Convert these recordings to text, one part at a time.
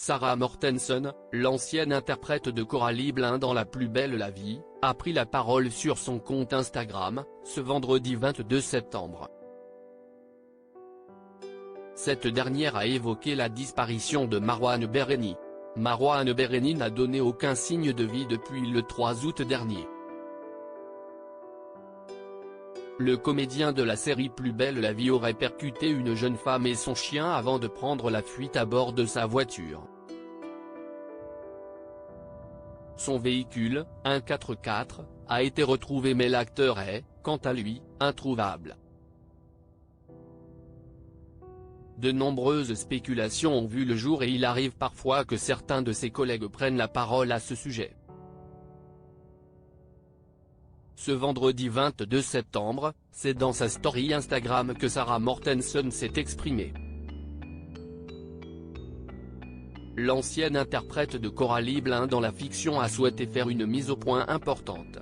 Sarah Mortensen, l'ancienne interprète de Coralie Blin dans La plus belle la vie, a pris la parole sur son compte Instagram, ce vendredi 22 septembre. Cette dernière a évoqué la disparition de Marwan Bereni. Marwan Bereni n'a donné aucun signe de vie depuis le 3 août dernier. Le comédien de la série Plus belle la vie aurait percuté une jeune femme et son chien avant de prendre la fuite à bord de sa voiture. Son véhicule, un 4x4, a été retrouvé mais l'acteur est, quant à lui, introuvable. De nombreuses spéculations ont vu le jour et il arrive parfois que certains de ses collègues prennent la parole à ce sujet. Ce vendredi 22 septembre, c'est dans sa story Instagram que Sarah Mortensen s'est exprimée. L'ancienne interprète de Coralie Blin dans la fiction a souhaité faire une mise au point importante.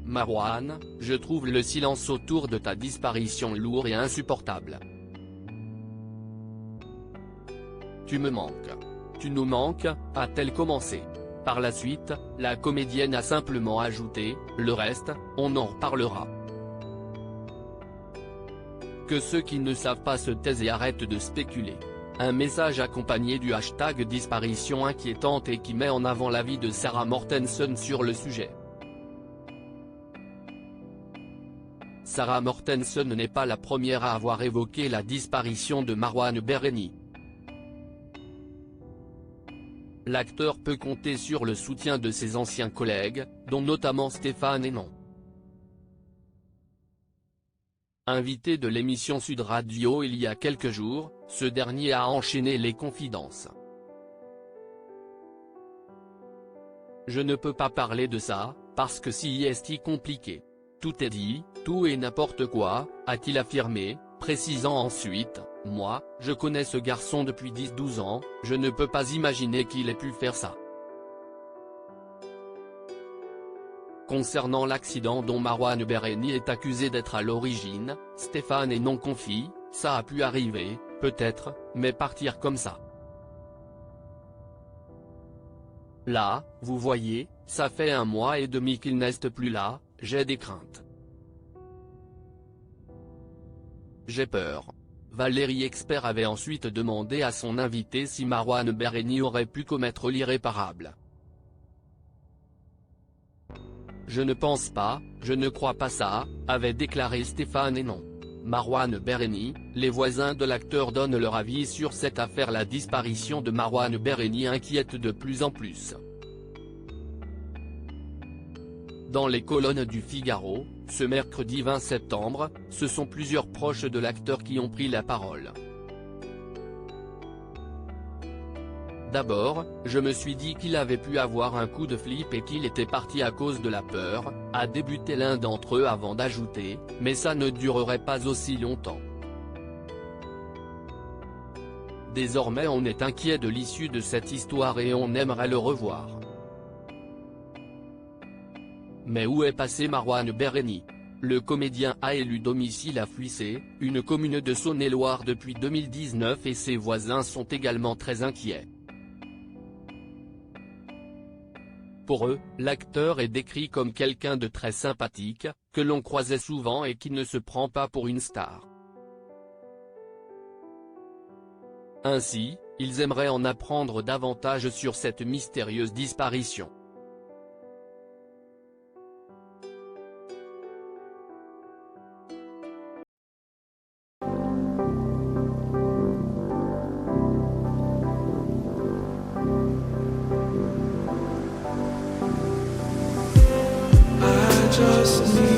Marwan, je trouve le silence autour de ta disparition lourd et insupportable. Tu me manques. Tu nous manques, a-t-elle commencé. Par la suite, la comédienne a simplement ajouté, le reste, on en reparlera. Que ceux qui ne savent pas se taisent et arrêtent de spéculer. Un message accompagné du hashtag disparition inquiétante et qui met en avant l'avis de Sarah Mortensen sur le sujet. Sarah Mortensen n'est pas la première à avoir évoqué la disparition de Marwan Bereni. L'acteur peut compter sur le soutien de ses anciens collègues, dont notamment Stéphane Hénon. Invité de l'émission Sud Radio il y a quelques jours, ce dernier a enchaîné les confidences. Je ne peux pas parler de ça, parce que c'est compliqué. Tout est dit, tout et n'importe quoi, a-t-il affirmé, précisant ensuite, moi, je connais ce garçon depuis 10-12 ans, je ne peux pas imaginer qu'il ait pu faire ça. Concernant l'accident dont Marwan Bereni est accusé d'être à l'origine, Stéphane Hénon confie, ça a pu arriver, peut-être, mais partir comme ça. Là, vous voyez, ça fait 1 mois et demi qu'il n'est plus là, j'ai des craintes. J'ai peur. Valérie Expert avait ensuite demandé à son invité si Marwan Bereni aurait pu commettre l'irréparable. Je ne pense pas, je ne crois pas ça, avait déclaré Stéphane Hénon. Marwan Bereni, les voisins de l'acteur donnent leur avis sur cette affaire. La disparition de Marwan Bereni inquiète de plus en plus. Dans les colonnes du Figaro, ce mercredi 20 septembre, ce sont plusieurs proches de l'acteur qui ont pris la parole. D'abord, je me suis dit qu'il avait pu avoir un coup de flip et qu'il était parti à cause de la peur, a débuté l'un d'entre eux avant d'ajouter, mais ça ne durerait pas aussi longtemps. Désormais on est inquiet de l'issue de cette histoire et on aimerait le revoir. Mais où est passé Marwan Bereni? Le comédien a élu domicile à Fuissé, une commune de Saône-et-Loire depuis 2019 et ses voisins sont également très inquiets. Pour eux, l'acteur est décrit comme quelqu'un de très sympathique, que l'on croisait souvent et qui ne se prend pas pour une star. Ainsi, ils aimeraient en apprendre davantage sur cette mystérieuse disparition. Just need